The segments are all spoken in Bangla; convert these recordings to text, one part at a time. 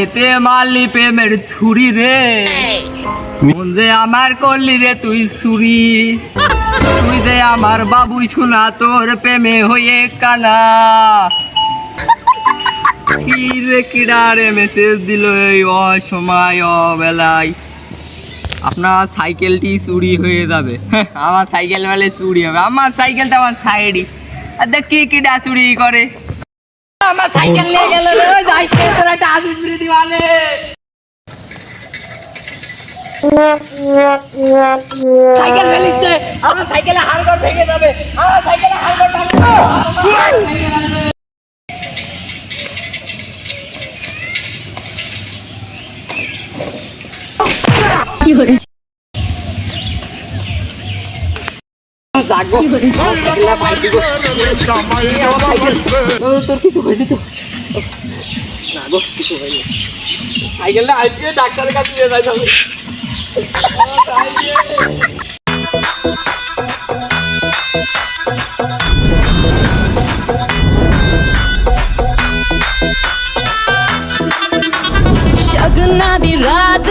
গায়েতে মারলি প্রেমের ছুরি রে, মন যে আমার করলি রে তুই চুরি, তুই যে আমার বাবুই শোনা তোর প্রেমে হয়ে কানা। কি রে কিডারে মেসেজ দিল এই অসময় অবেলায়, আপনার সাইকেলটি চুরি হয়ে যাবে। আমার সাইকেল বেলে চুরি হবে, আমার সাইকেলটা আমার সাইডই। আর দেখ কি কিডা চুরি করে, আমার সাইকেল নিয়ে গেল রে, যাই তোরা টাচ উঠবি দিওয়ালে। সাইকেল ফেলিস রে, আমার সাইকেলে হাড়গোড় ভেঙে যাবে, আমার সাইকেলে হাড়গোড় ভাঙবে। কি করে জাগো সাইকেলটা পাই দিব, তোর কিছু হয়নি তো? না গো কিছু হয়নি, সাইকেলটা আজকে ডাক্তারের কাছে নিয়ে যাই যাবে। शगुना दी रात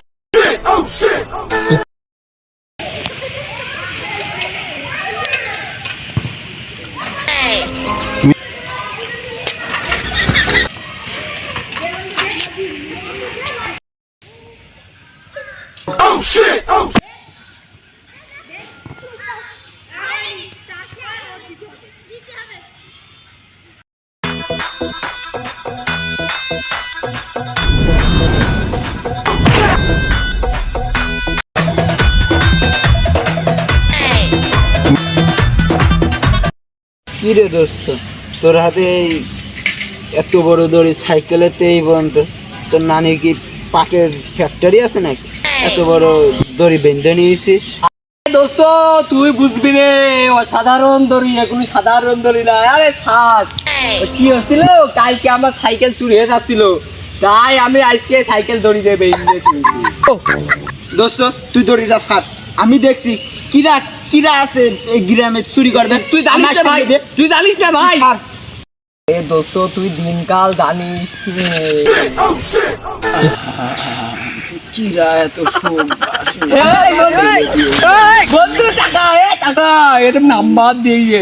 Oh shit! Oh! কি রে দোস্ত, তোর হাতে এত বড় দড়ি সাইকেলেতে এই পর্যন্ত? তোর নানির কি পাটের ফ্যাক্টরি আছে নাকি এত বড় দড়ি বেঁধে নিয়েছিস? দোস্ত তুই বুঝবি রে, অসাধারণ দড়ি, এগুলো সাধারণ দড়ি না। আরে থাক, কি হচ্ছিল কালকে আমার সাইকেল চুরি হয়ে যাচ্ছিল, তাই আমি আজকে সাইকেল দড়ি দিয়ে বেঁধে তুলছি। দোস্ত তুই দড়িটা ছাড়, আমি দেখছি কিরা কিরা আছে এই গ্রামে চুরি করবে। তুই জানিস না ভাই, তুই জানিস না ভাই। এ দোস্ত তুই দিনকাল জানিস কিরা এত বন্ধু টাকা টাকা এর নাম্বার দিয়ে,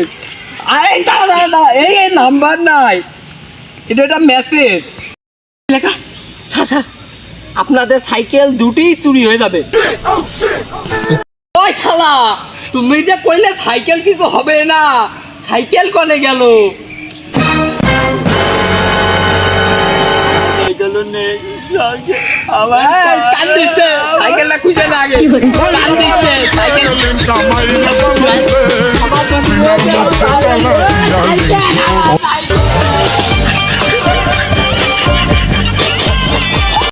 আরে দাঁড়া এই নাম্বার নাই, এটা একটা মেসেজ লেখা। স্যার আপনাদের সাইকেল দুটি চুরি হয়ে যাবে। ওই শালা তুমি যে কইলে সাইকেল কিছু হবে না, সাইকেল কোনে গেল? সাইকেলটা খুঁজে না আগে, কান্দিচ্ছে সাইকেল।